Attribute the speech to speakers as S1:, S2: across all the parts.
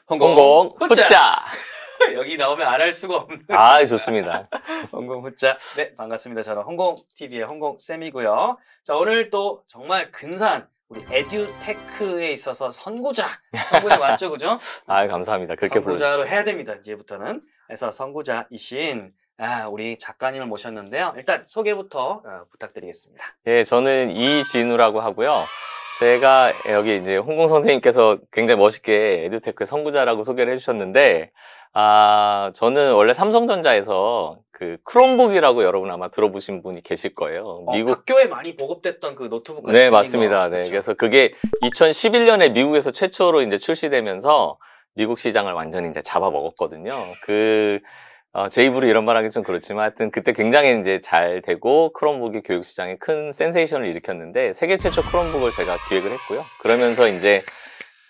S1: 홍콩 후짜.
S2: 여기 나오면 안 할 수가 없는.
S1: 아, 좋습니다.
S2: 홍콩 후짜. 네, 반갑습니다. 저는 홍콩TV의 홍콩쌤이고요. 자, 오늘 또 정말 근사한 우리 에듀테크에 있어서 선구자 맞죠, 그죠?
S1: 아, 감사합니다. 그렇게 불러주시죠.
S2: 선구자로 해야 됩니다, 이제부터는. 그래서 선구자이신 우리 작가님을 모셨는데요. 일단 소개부터 부탁드리겠습니다.
S1: 예, 저는 이진우라고 하고요. 제가 여기 이제 홍콩 선생님께서 굉장히 멋있게 에듀테크 선구자라고 소개를 해주셨는데, 저는 원래 삼성전자에서 그 크롬북이라고 여러분 아마 들어보신 분이 계실 거예요.
S2: 미국 학교에 많이 보급됐던 그 노트북 같은
S1: 네, 맞습니다. 네,
S2: 그렇죠?
S1: 그래서 그게 2011년에 미국에서 최초로 이제 출시되면서 미국 시장을 완전히 이제 잡아먹었거든요. 제 입으로 이런 말 하기 좀 그렇지만 하여튼 그때 굉장히 이제 잘 되고 크롬북이 교육 시장에 큰 센세이션을 일으켰는데 세계 최초 크롬북을 제가 기획을 했고요. 그러면서 이제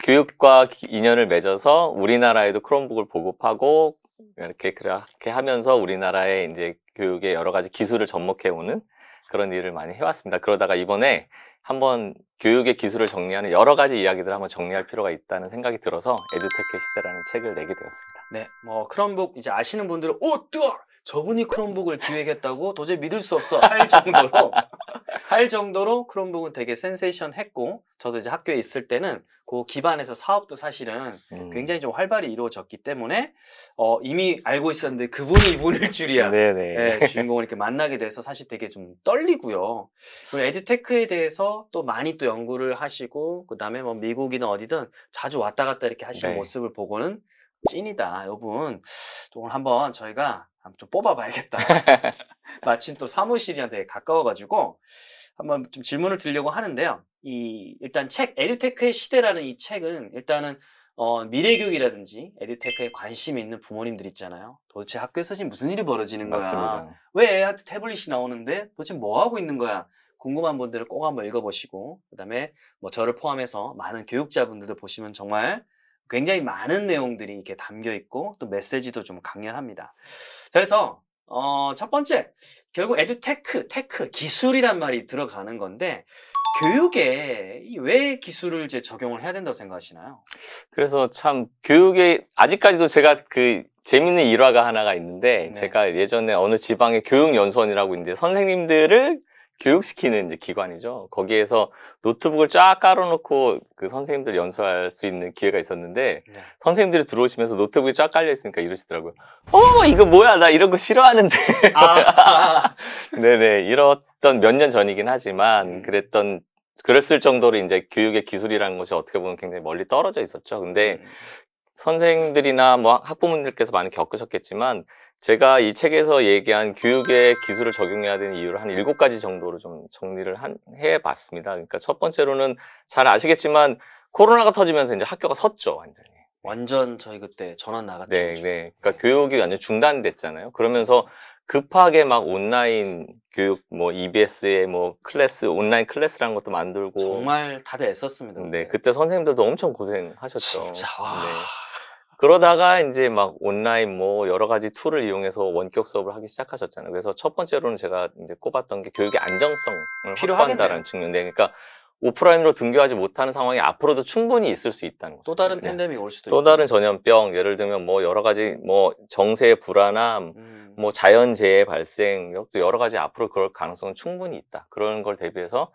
S1: 교육과 인연을 맺어서 우리나라에도 크롬북을 보급하고 그렇게 하면서 우리나라의 이제 교육의 여러 가지 기술을 접목해오는 그런 일을 많이 해왔습니다. 그러다가 이번에 한번 교육의 기술을 정리하는 여러 가지 이야기들을 한번 정리할 필요가 있다는 생각이 들어서 에듀테크 시대라는 책을 내게 되었습니다.
S2: 네, 뭐 크롬북 이제 아시는 분들은 뜨거! 저분이 크롬북을 기획했다고 도저히 믿을 수 없어 할 정도로 크롬북은 되게 센세이션했고, 저도 이제 학교에 있을 때는 그 기반에서 사업도 사실은 굉장히 좀 활발히 이루어졌기 때문에 이미 알고 있었는데 그분이 이분일 줄이야.
S1: 네네.
S2: 네, 주인공을 이렇게 만나게 돼서 사실 되게 좀 떨리고요. 그리고 에듀테크에 대해서 또 많이 또 연구를 하시고, 그 다음에 뭐 미국이든 어디든 자주 왔다 갔다 이렇게 하시는
S1: 네.
S2: 모습을 보고는 찐이다, 여분. 오늘 한번 저희가 좀 뽑아봐야겠다. 마침 또 사무실이랑 되게 가까워가지고 한번 좀 질문을 드리려고 하는데요. 일단 책 에듀테크의 시대라는 이 책은 일단은 미래교육이라든지 에듀테크에 관심이 있는 부모님들 있잖아요. 도대체 학교에서 지금 무슨 일이 벌어지는 거야?
S1: 맞습니다.
S2: 왜 애한테 태블릿이 나오는데 도대체 뭐 하고 있는 거야? 궁금한 분들은 꼭 한번 읽어보시고, 그 다음에 뭐 저를 포함해서 많은 교육자분들도 보시면 정말 굉장히 많은 내용들이 이렇게 담겨 있고 또 메시지도 좀 강렬합니다. 자, 그래서 첫 번째, 결국 에듀테크, 테크, 기술이란 말이 들어가는 건데, 교육에 왜 기술을 이제 적용을 해야 된다고 생각하시나요?
S1: 그래서 참 교육에 아직까지도 제가 그 재밌는 일화가 하나가 있는데,
S2: 네.
S1: 제가 예전에 어느 지방의 교육연수원이라고 이제 선생님들을 교육시키는 이제 기관이죠. 거기에서 노트북을 쫙 깔아놓고 그 선생님들 연수할 수 있는 기회가 있었는데,
S2: 네.
S1: 선생님들이 들어오시면서 노트북이 쫙 깔려있으니까 이러시더라고요. 이거 뭐야, 나 이런 거 싫어하는데. 네네, 이랬던 몇 년 전이긴 하지만 그랬을 정도로 이제 교육의 기술이라는 것이 어떻게 보면 굉장히 멀리 떨어져 있었죠. 근데 선생님들이나 뭐 학부모님들께서 많이 겪으셨겠지만, 제가 이 책에서 얘기한 교육의 기술을 적용해야 되는 이유를 한 7가지 정도로 좀 정리를 해봤습니다. 그러니까 첫 번째로는 잘 아시겠지만 코로나가 터지면서 이제 학교가 섰죠, 완전히.
S2: 완전 저희 그때 전원 나갔죠.
S1: 네, 네. 그러니까 교육이 완전 중단됐잖아요. 그러면서 급하게 막 온라인 교육, 뭐 EBS의 뭐 온라인 클래스라는 것도 만들고.
S2: 정말 다들 애썼습니다.
S1: 네, 그때 선생님들도 엄청 고생하셨죠.
S2: 진짜, 와.
S1: 네. 그러다가 이제 막 온라인 뭐 여러 가지 툴을 이용해서 원격 수업을 하기 시작하셨잖아요. 그래서 첫 번째로는 제가 이제 꼽았던 게 교육의 안정성을 확보한다는 측면. 네, 그러니까 오프라인으로 등교하지 못하는 상황이 앞으로도 충분히 있을 수 있다는 거죠.
S2: 또 다른 팬데믹이 올 수도
S1: 또
S2: 있고.
S1: 다른 전염병, 예를 들면 뭐 여러 가지 뭐 정세의 불안함, 뭐 자연재해 발생, 또 여러 가지 앞으로 그럴 가능성은 충분히 있다. 그런 걸 대비해서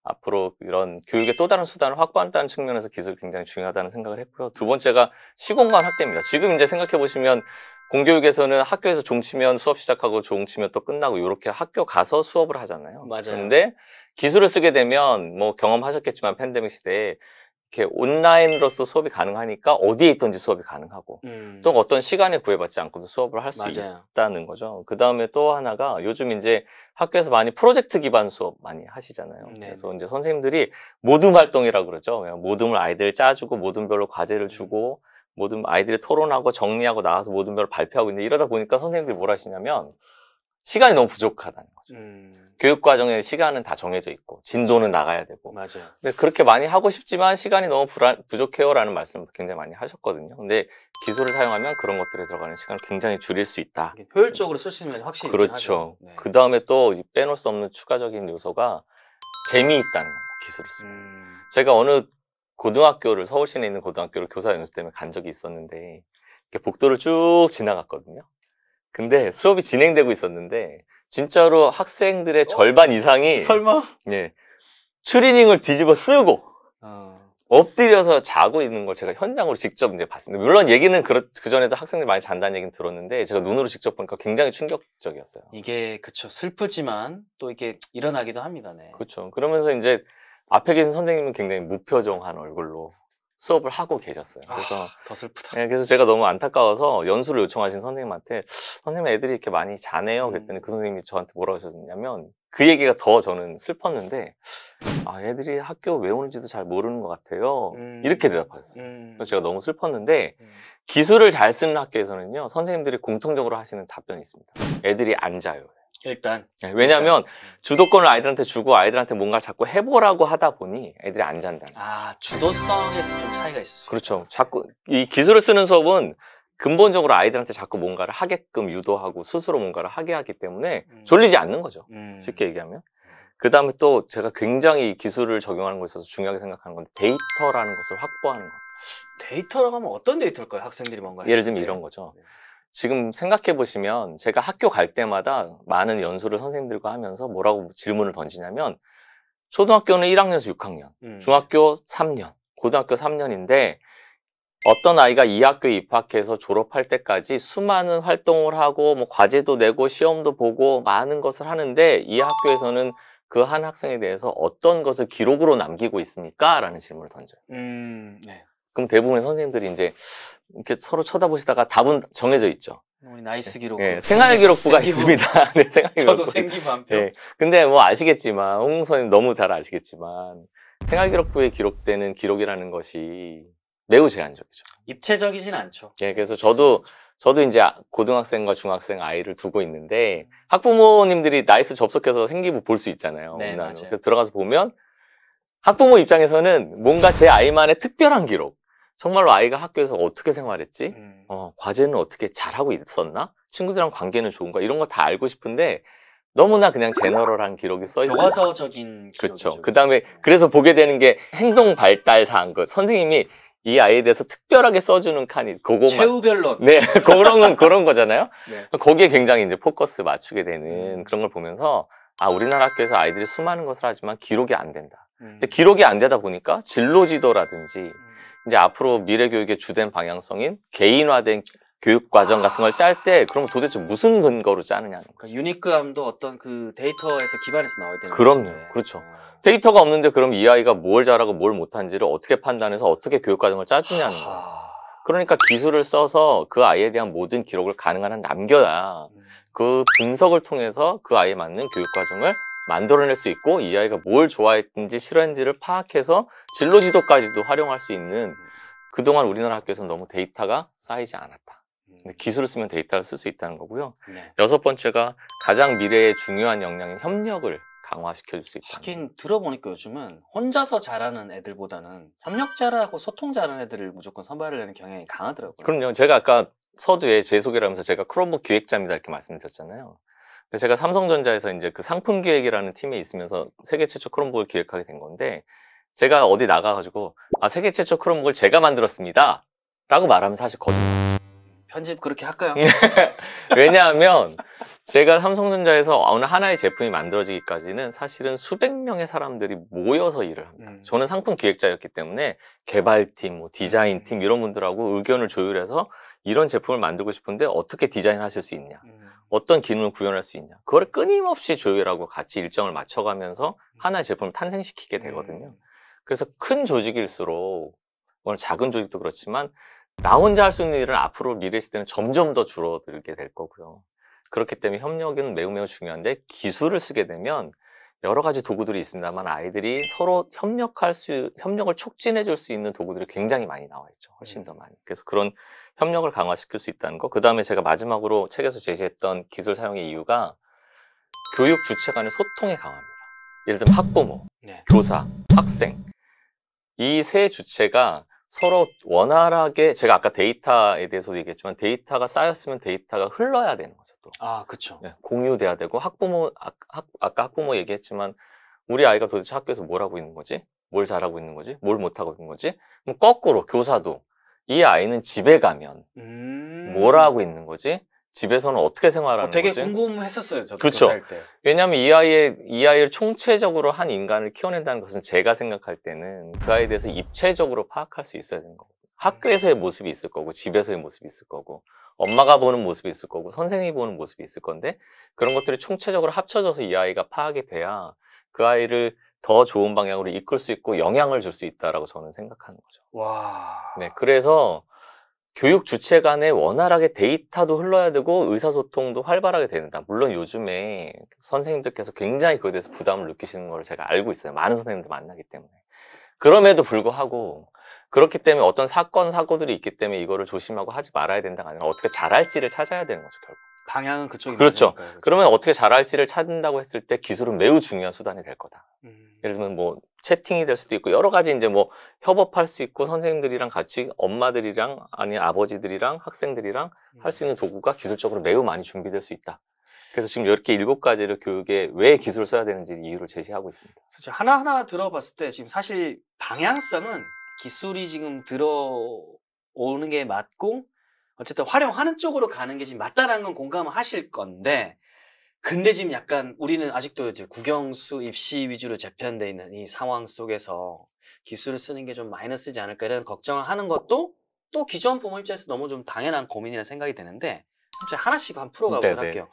S1: 앞으로 이런 교육의 또 다른 수단을 확보한다는 측면에서 기술이 굉장히 중요하다는 생각을 했고요. 두 번째가 시공간 확대입니다. 지금 이제 생각해 보시면 공교육에서는 학교에서 종 치면 수업 시작하고 종 치면 또 끝나고 이렇게 학교 가서 수업을 하잖아요.
S2: 맞아요.
S1: 그런데 기술을 쓰게 되면 뭐 경험하셨겠지만 팬데믹 시대에 이렇게 온라인으로서 수업이 가능하니까 어디에 있든지 수업이 가능하고 또 어떤 시간에 구애받지 않고도 수업을 할 수 있다는 거죠. 그 다음에 또 하나가 요즘 이제 학교에서 많이 프로젝트 기반 수업 많이 하시잖아요.
S2: 네.
S1: 그래서 이제 선생님들이 모둠 활동이라고 그러죠. 모둠을 아이들 짜주고 모둠별로 과제를 주고 모둠 아이들이 토론하고 정리하고 나와서 모둠별로 발표하고 있는데, 이러다 보니까 선생님들이 뭘 하시냐면 시간이 너무 부족하다는 거죠. 교육 과정에 시간은 다 정해져 있고 진도는 나가야 되고.
S2: 맞아요.
S1: 근데 그렇게 많이 하고 싶지만 시간이 너무 부족해요라는 말씀을 굉장히 많이 하셨거든요. 근데 기술을 사용하면 그런 것들에 들어가는 시간을 굉장히 줄일 수 있다.
S2: 효율적으로 쓸 수 있는 확실히
S1: 그렇죠.
S2: 네.
S1: 그 다음에 또 빼놓을 수 없는 추가적인 요소가 재미있다는 겁니다. 기술을 쓰면. 제가 어느 고등학교를 서울 시내에 있는 고등학교를 교사 연수 때문에 간 적이 있었는데 이렇게 복도를 쭉 지나갔거든요. 근데 수업이 진행되고 있었는데 진짜로 학생들의 절반 이상이
S2: 설마?
S1: 예, 추리닝을 뒤집어 쓰고 엎드려서 자고 있는 걸 제가 현장으로 직접 이제 봤습니다. 물론 얘기는 그전에도 학생들이 많이 잔다는 얘기는 들었는데 제가 눈으로 직접 보니까 굉장히 충격적이었어요.
S2: 이게 그쵸, 슬프지만 또 이게 일어나기도 합니다. 네.
S1: 그렇죠. 그러면서 이제 앞에 계신 선생님은 굉장히 무표정한 얼굴로 수업을 하고 계셨어요. 그래서
S2: 더 슬프다.
S1: 네, 그래서 제가 너무 안타까워서 연수를 요청하신 선생님한테 선생님 애들이 이렇게 많이 자네요. 그랬더니 그 선생님이 저한테 뭐라고 하셨냐면 그 얘기가 더 저는 슬펐는데 아 애들이 학교 왜 오는지도 잘 모르는 것 같아요. 이렇게 대답하셨어요. 그래서 제가 너무 슬펐는데 기술을 잘 쓰는 학교에서는요 선생님들이 공통적으로 하시는 답변이 있습니다. 애들이 안 자요.
S2: 일단
S1: 네, 왜냐하면 주도권을 아이들한테 주고 아이들한테 뭔가 자꾸 해보라고 하다 보니 애들이 안 잔다는 거예요.
S2: 주도성에서 좀 차이가 있을 수 있어요.
S1: 그렇죠. 자꾸 이 기술을 쓰는 수업은 근본적으로 아이들한테 자꾸 뭔가를 하게끔 유도하고 스스로 뭔가를 하게 하기 때문에 졸리지 않는 거죠. 쉽게 얘기하면. 그 다음에 또 제가 굉장히 이 기술을 적용하는 것에 있어서 중요하게 생각하는 건데 데이터라는 것을 확보하는 거예요.
S2: 데이터라고 하면 어떤 데이터일까요? 학생들이 뭔가
S1: 예를 들면 이런 거죠. 지금 생각해 보시면 제가 학교 갈 때마다 많은 연수를 선생님들과 하면서 뭐라고 질문을 던지냐면 초등학교는 1학년에서 6학년, 중학교 3년, 고등학교 3년인데 어떤 아이가 이 학교에 입학해서 졸업할 때까지 수많은 활동을 하고 뭐 과제도 내고 시험도 보고 많은 것을 하는데 이 학교에서는 그 한 학생에 대해서 어떤 것을 기록으로 남기고 있습니까? 라는 질문을 던져요.
S2: 네.
S1: 그럼 대부분의 선생님들이 이제 이렇게 서로 쳐다보시다가 답은 정해져 있죠.
S2: 우리 나이스 기록.
S1: 네, 생활기록부가 있습니다. 네, 생활기록부.
S2: 저도 생기부 한 표.
S1: 네, 근데 뭐 아시겠지만 홍 선생님 너무 잘 아시겠지만 생활기록부에 기록되는 기록이라는 것이 매우 제한적이죠.
S2: 입체적이진 않죠.
S1: 네, 그래서 저도 이제 고등학생과 중학생 아이를 두고 있는데 학부모님들이 나이스 접속해서 생기부 볼 수 있잖아요.
S2: 네, 맞아요.
S1: 그래서 들어가서 보면 학부모 입장에서는 뭔가 제 아이만의 특별한 기록, 정말로 아이가 학교에서 어떻게 생활했지? 과제는 어떻게 잘하고 있었나? 친구들이랑 관계는 좋은가? 이런 거 다 알고 싶은데 너무나 그냥 제너럴한 기록이 써있어요.
S2: 교과서적인 기록이죠.
S1: 그렇죠. 그 다음에 그래서 보게 되는 게 행동 발달 사항, 선생님이 이 아이에 대해서 특별하게 써주는 칸이 그것만.
S2: 최후변론.
S1: 네, 그런 거잖아요.
S2: 네.
S1: 거기에 굉장히 이제 포커스 맞추게 되는 그런 걸 보면서 우리나라 학교에서 아이들이 수많은 것을 하지만 기록이 안 된다. 근데 기록이 안 되다 보니까 진로 지도라든지 이제 앞으로 미래 교육의 주된 방향성인 개인화된 교육 과정 같은 걸 짤 때 그럼 도대체 무슨 근거로 짜느냐는 거예요.
S2: 그러니까 유니크함도 어떤 그 데이터에서 기반해서 나와야 되는
S1: 그럼요.
S2: 것인데.
S1: 그렇죠. 데이터가 없는데 그럼 이 아이가 뭘 잘하고 뭘 못한지를 어떻게 판단해서 어떻게 교육 과정을 짜주냐는 거예요. 그러니까 기술을 써서 그 아이에 대한 모든 기록을 가능한 한 남겨야 그 분석을 통해서 그 아이에 맞는 교육 과정을 만들어낼 수 있고 이 아이가 뭘 좋아했는지 싫어했는지를 파악해서 진로 지도까지도 활용할 수 있는 그동안 우리나라 학교에서는 너무 데이터가 쌓이지 않았다. 근데 기술을 쓰면 데이터를 쓸 수 있다는 거고요.
S2: 네.
S1: 여섯 번째가 가장 미래의 중요한 역량인 협력을 강화시켜줄 수 있다.
S2: 하긴 들어보니까 요즘은 혼자서 잘하는 애들보다는 협력 잘하고 소통 잘하는 애들을 무조건 선발을 하는 경향이 강하더라고요.
S1: 그럼요. 제가 아까 서두에 제 소개를 하면서 제가 크롬북 기획자입니다 이렇게 말씀드렸잖아요. 근데 제가 삼성전자에서 이제 그 상품 기획이라는 팀에 있으면서 세계 최초 크롬북을 기획하게 된 건데 제가 어디 나가가지고 세계 최초 크롬북을 제가 만들었습니다 라고 말하면 사실 거짓말.
S2: 편집 그렇게 할까요?
S1: 왜냐하면 제가 삼성전자에서 어느 하나의 제품이 만들어지기까지는 사실은 수백 명의 사람들이 모여서 일을 합니다. 저는 상품 기획자였기 때문에 개발팀, 뭐 디자인팀 이런 분들하고 의견을 조율해서 이런 제품을 만들고 싶은데 어떻게 디자인하실 수 있냐, 어떤 기능을 구현할 수 있냐, 그걸 끊임없이 조율하고 같이 일정을 맞춰가면서 하나의 제품을 탄생시키게 되거든요. 그래서 큰 조직일수록, 오늘 작은 조직도 그렇지만 나 혼자 할 수 있는 일은 앞으로 미래 시대는 점점 더 줄어들게 될 거고요. 그렇기 때문에 협력은 매우 중요한데 기술을 쓰게 되면 여러 가지 도구들이 있습니다만 아이들이 서로 협력을 촉진해 줄 수 있는 도구들이 굉장히 많이 나와 있죠. 훨씬 더 많이. 그래서 그런 협력을 강화시킬 수 있다는 거. 그 다음에 제가 마지막으로 책에서 제시했던 기술 사용의 이유가 교육 주체 간의 소통에 강합니다. 예를 들면 학부모, 교사, 학생. 이 세 주체가 서로 원활하게, 제가 아까 데이터에 대해서도 얘기했지만 데이터가 쌓였으면 데이터가 흘러야 되는 거죠. 또.
S2: 그쵸.
S1: 네, 공유돼야 되고 아까 학부모 얘기했지만 우리 아이가 도대체 학교에서 뭘 하고 있는 거지? 뭘 잘하고 있는 거지? 뭘 못하고 있는 거지? 그럼 거꾸로 교사도 이 아이는 집에 가면 뭘 하고 있는 거지? 집에서는 어떻게 생활하는
S2: 되게
S1: 거지?
S2: 궁금했었어요. 저도
S1: 그쵸.
S2: 교사할 때.
S1: 왜냐하면 이 아이를 총체적으로 한 인간을 키워낸다는 것은 제가 생각할 때는 그 아이에 대해서 입체적으로 파악할 수 있어야 되는 거고, 학교에서의 모습이 있을 거고, 집에서의 모습이 있을 거고, 엄마가 보는 모습이 있을 거고, 선생님이 보는 모습이 있을 건데, 그런 것들이 총체적으로 합쳐져서 이 아이가 파악이 돼야 그 아이를 더 좋은 방향으로 이끌 수 있고 영향을 줄 수 있다라고 저는 생각하는 거죠.
S2: 와.
S1: 네, 그래서 교육 주체 간에 원활하게 데이터도 흘러야 되고 의사소통도 활발하게 된다. 물론 요즘에 선생님들께서 굉장히 그거에 대해서 부담을 느끼시는 걸 제가 알고 있어요. 많은 선생님들 만나기 때문에. 그럼에도 불구하고 그렇기 때문에 어떤 사건, 사고들이 있기 때문에 이거를 조심하고 하지 말아야 된다가 아니라 어떻게 잘할지를 찾아야 되는 거죠, 결국.
S2: 방향은 그쪽이
S1: 그렇죠.
S2: 맞으니까요. 그렇죠.
S1: 그러면 어떻게 잘할지를 찾는다고 했을 때 기술은 매우 중요한 수단이 될 거다. 예를 들면 뭐 채팅이 될 수도 있고 여러 가지 이제 뭐 협업할 수 있고 선생님들이랑 같이 엄마들이랑 아니 아버지들이랑 학생들이랑 할 수 있는 도구가 기술적으로 매우 많이 준비될 수 있다. 그래서 지금 이렇게 7가지를 교육에 왜 기술을 써야 되는지 이유를 제시하고 있습니다.
S2: 그렇죠. 하나하나 들어봤을 때 지금 사실 방향성은 기술이 지금 들어오는 게 맞고 어쨌든 활용하는 쪽으로 가는 게 지금 맞다라는 건 공감을 하실 건데, 근데 지금 약간 우리는 아직도 이제 국영수 입시 위주로 재편되어 있는 이 상황 속에서 기술을 쓰는 게 좀 마이너스지 않을까 이런 걱정을 하는 것도 또 기존 부모 입장에서 너무 좀 당연한 고민이라는 생각이 드는데, 갑자기 하나씩 한번 풀어가보도록
S1: 네네.
S2: 할게요.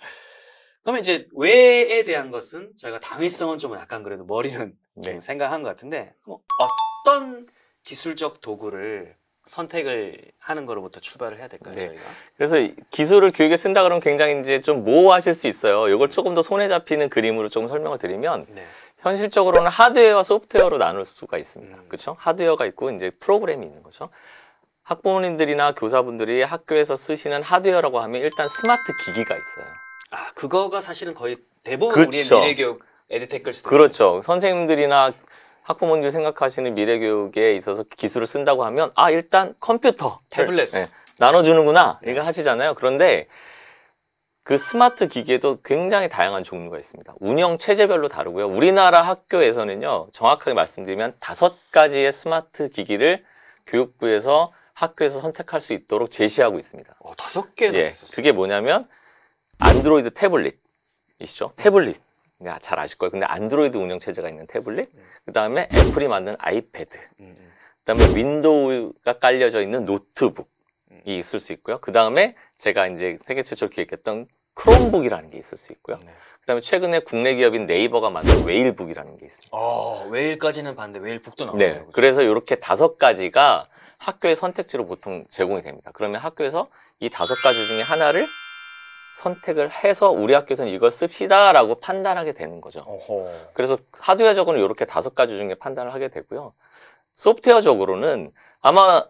S2: 그러면 이제 왜에 대한 것은 저희가 당위성은 좀 약간 그래도 머리는
S1: 네.
S2: 생각한 것 같은데, 어떤 기술적 도구를 선택을 하는 거로부터 출발을 해야 될까요,
S1: 네.
S2: 저희가?
S1: 그래서 이 기술을 교육에 쓴다 그러면 굉장히 이제 좀 모호하실 수 있어요. 이걸 조금 더 손에 잡히는 그림으로 좀 설명을 드리면
S2: 네.
S1: 현실적으로는 하드웨어와 소프트웨어로 나눌 수가 있습니다.
S2: 음.
S1: 그렇죠? 하드웨어가 있고 이제 프로그램이 있는 거죠. 학부모님들이나 교사분들이 학교에서 쓰시는 하드웨어라고 하면 일단 스마트 기기가 있어요.
S2: 아, 그거가 사실은 거의 대부분
S1: 그렇죠.
S2: 우리의 미래교육 에듀테크일 수도 있어요.
S1: 그렇죠. 선생님들이나 학부모님들이 생각하시는 미래교육에 있어서 기술을 쓴다고 하면 일단 컴퓨터,
S2: 태블릿.
S1: 네, 나눠주는구나
S2: 네.
S1: 이거 하시잖아요. 그런데 그 스마트 기기에도 굉장히 다양한 종류가 있습니다. 운영 체제별로 다르고요. 우리나라 학교에서는요, 정확하게 말씀드리면 5가지의 스마트 기기를 교육부에서 학교에서 선택할 수 있도록 제시하고 있습니다.
S2: 5개나
S1: 예,
S2: 있었어요.
S1: 그게 뭐냐면 안드로이드 태블릿이시죠? 태블릿. 잘 아실 거예요. 근데 안드로이드 운영 체제가 있는 태블릿, 그 다음에 애플이 만든 아이패드, 그 다음에 윈도우가 깔려져 있는 노트북이 있을 수 있고요. 그 다음에 제가 이제 세계 최초로 기획했던 크롬북이라는 게 있을 수 있고요.
S2: 네.
S1: 그 다음에 최근에 국내 기업인 네이버가 만든 웨일북이라는 게 있습니다.
S2: 웨일까지는 봤는데 웨일북도 나오네요.
S1: 네, 그래서 이렇게 5가지가 학교의 선택지로 보통 제공이 됩니다. 그러면 학교에서 이 5가지 중에 하나를 선택을 해서 우리 학교에서는 이걸 씁시다라고 판단하게 되는 거죠.
S2: 어허.
S1: 그래서 하드웨어적으로는 이렇게 5가지 중에 판단을 하게 되고요. 소프트웨어적으로는 아마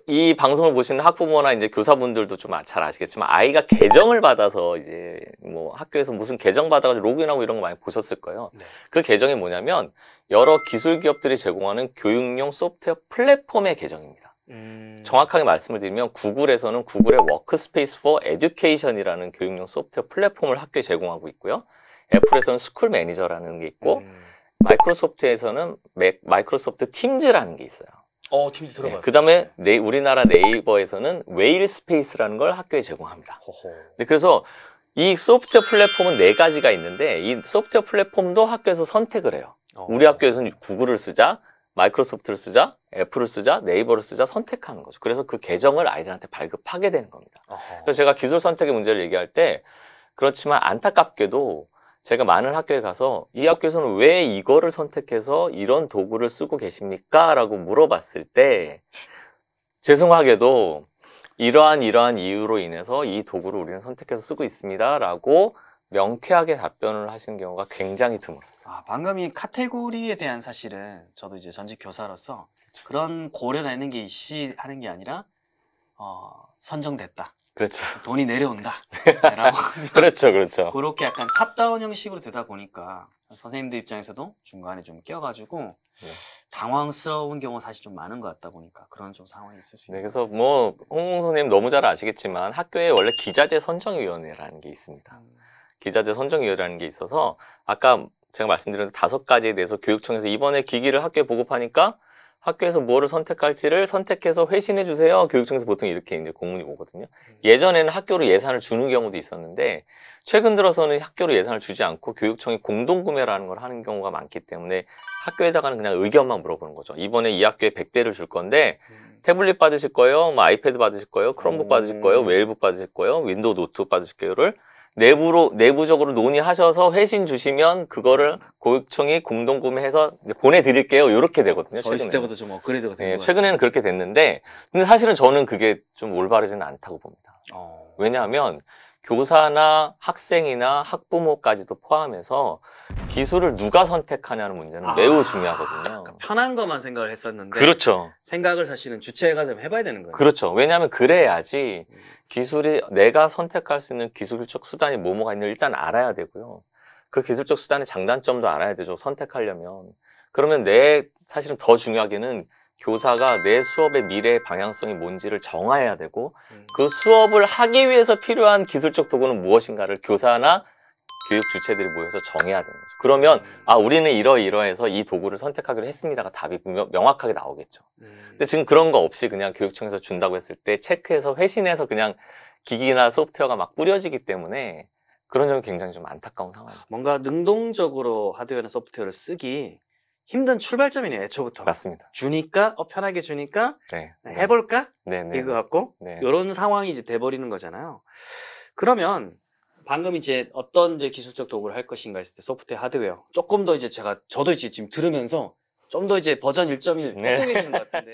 S1: 이 방송을 보시는 학부모나 이제 교사분들도 좀 잘 아시겠지만 아이가 계정을 받아서 이제 뭐 학교에서 무슨 계정 받아가지고 로그인하고 이런 거 많이 보셨을 거예요.
S2: 네.
S1: 그 계정이 뭐냐면 여러 기술 기업들이 제공하는 교육용 소프트웨어 플랫폼의 계정입니다. 정확하게 말씀을 드리면 구글에서는 구글의 워크스페이스 포 에듀케이션이라는 교육용 소프트웨어 플랫폼을 학교에 제공하고 있고요. 애플에서는 스쿨 매니저라는 게 있고 마이크로소프트에서는 마이크로소프트 팀즈라는 게 있어요.
S2: 팀즈 들어봤어요.
S1: 그 다음에 우리나라 네이버에서는 웨일 스페이스라는 걸 학교에 제공합니다. 네, 그래서 이 소프트웨어 플랫폼은 4가지가 있는데 이 소프트웨어 플랫폼도 학교에서 선택을 해요. 우리 학교에서는 구글을 쓰자, 마이크로소프트를 쓰자, 애플을 쓰자, 네이버를 쓰자 선택하는 거죠. 그래서 그 계정을 아이들한테 발급하게 되는 겁니다. 그래서 제가 기술 선택의 문제를 얘기할 때 그렇지만 안타깝게도 제가 많은 학교에 가서 이 학교에서는 왜 이거를 선택해서 이런 도구를 쓰고 계십니까? 라고 물어봤을 때 죄송하게도 이러한 이유로 인해서 이 도구를 우리는 선택해서 쓰고 있습니다. 라고 명쾌하게 답변을 하시는 경우가 굉장히 드물었어요.
S2: 방금 이 카테고리에 대한 사실은 저도 이제 전직 교사로서 그런 고려를 하는 게 하는 게 아니라 선정됐다.
S1: 그렇죠.
S2: 돈이 내려온다. 라고
S1: 그렇죠, 그렇죠.
S2: 그렇게 약간 탑다운 형식으로 되다 보니까 선생님들 입장에서도 중간에 좀 껴가지고 당황스러운 경우가 사실 좀 많은 것 같다 보니까 그런 좀 상황이 있을 수 있는.
S1: 네, 그래서 뭐 홍 선생님 너무 잘 아시겠지만 학교에 원래 기자재 선정위원회라는 게 있습니다. 기자재 선정위원회라는 게 있어서 아까 제가 말씀드린 5가지에 대해서 교육청에서 이번에 기기를 학교에 보급하니까 학교에서 뭐를 선택할지를 선택해서 회신해 주세요. 교육청에서 보통 이렇게 이제 공문이 오거든요. 예전에는 학교로 예산을 주는 경우도 있었는데 최근 들어서는 학교로 예산을 주지 않고 교육청이 공동구매라는 걸 하는 경우가 많기 때문에 학교에다가는 그냥 의견만 물어보는 거죠. 이번에 이 학교에 100대를 줄 건데 태블릿 받으실 거예요? 뭐 아이패드 받으실 거예요? 크롬북 받으실 거예요? 웨일북 받으실 거예요? 윈도우 노트북 받으실 거예요를 내부적으로 논의하셔서 회신 주시면 그거를 교육청이 공동구매해서 이제 보내드릴게요. 이렇게 되거든요.
S2: 저희
S1: 최근에는.
S2: 때보다 좀 업그레이드가 된
S1: 네,
S2: 것 같습니다.
S1: 최근에는 그렇게 됐는데, 근데 사실은 저는 그게 좀 올바르지는 않다고 봅니다. 왜냐하면 교사나 학생이나 학부모까지도 포함해서 기술을 누가 선택하냐는 문제는 매우 중요하거든요.
S2: 그러니까 편한 것만 생각을 했었는데
S1: 그렇죠.
S2: 생각을 사실은 주체가 되면 해봐야 되는 거예요.
S1: 그렇죠. 왜냐하면 그래야지 기술이 내가 선택할 수 있는 기술적 수단이 뭐뭐가 있는지 일단 알아야 되고요. 그 기술적 수단의 장단점도 알아야 되죠. 선택하려면. 그러면 사실은 더 중요하게는 교사가 내 수업의 미래의 방향성이 뭔지를 정해야 되고 그 수업을 하기 위해서 필요한 기술적 도구는 무엇인가를 교사나 교육 주체들이 모여서 정해야 되는 거죠. 그러면 우리는 이러이러해서 이 도구를 선택하기로 했습니다가 답이 명확하게 나오겠죠. 근데 지금 그런 거 없이 그냥 교육청에서 준다고 했을 때 체크해서 회신해서 그냥 기기나 소프트웨어가 막 뿌려지기 때문에 그런 점이 굉장히 좀 안타까운 상황입니다.
S2: 뭔가 능동적으로 하드웨어나 소프트웨어를 쓰기 힘든 출발점이네요. 애초부터.
S1: 맞습니다.
S2: 주니까 편하게 주니까
S1: 네.
S2: 해볼까?
S1: 네.
S2: 이거 갖고 이런 상황이 이제 돼버리는 거잖아요. 그러면 방금 이제 어떤 이제 기술적 도구를 할 것인가 했을 때 소프트웨어, 하드웨어 조금 더 이제 저도 이제 지금 들으면서 좀 더 이제 버전 1.1 똑똑해지는 것 같은데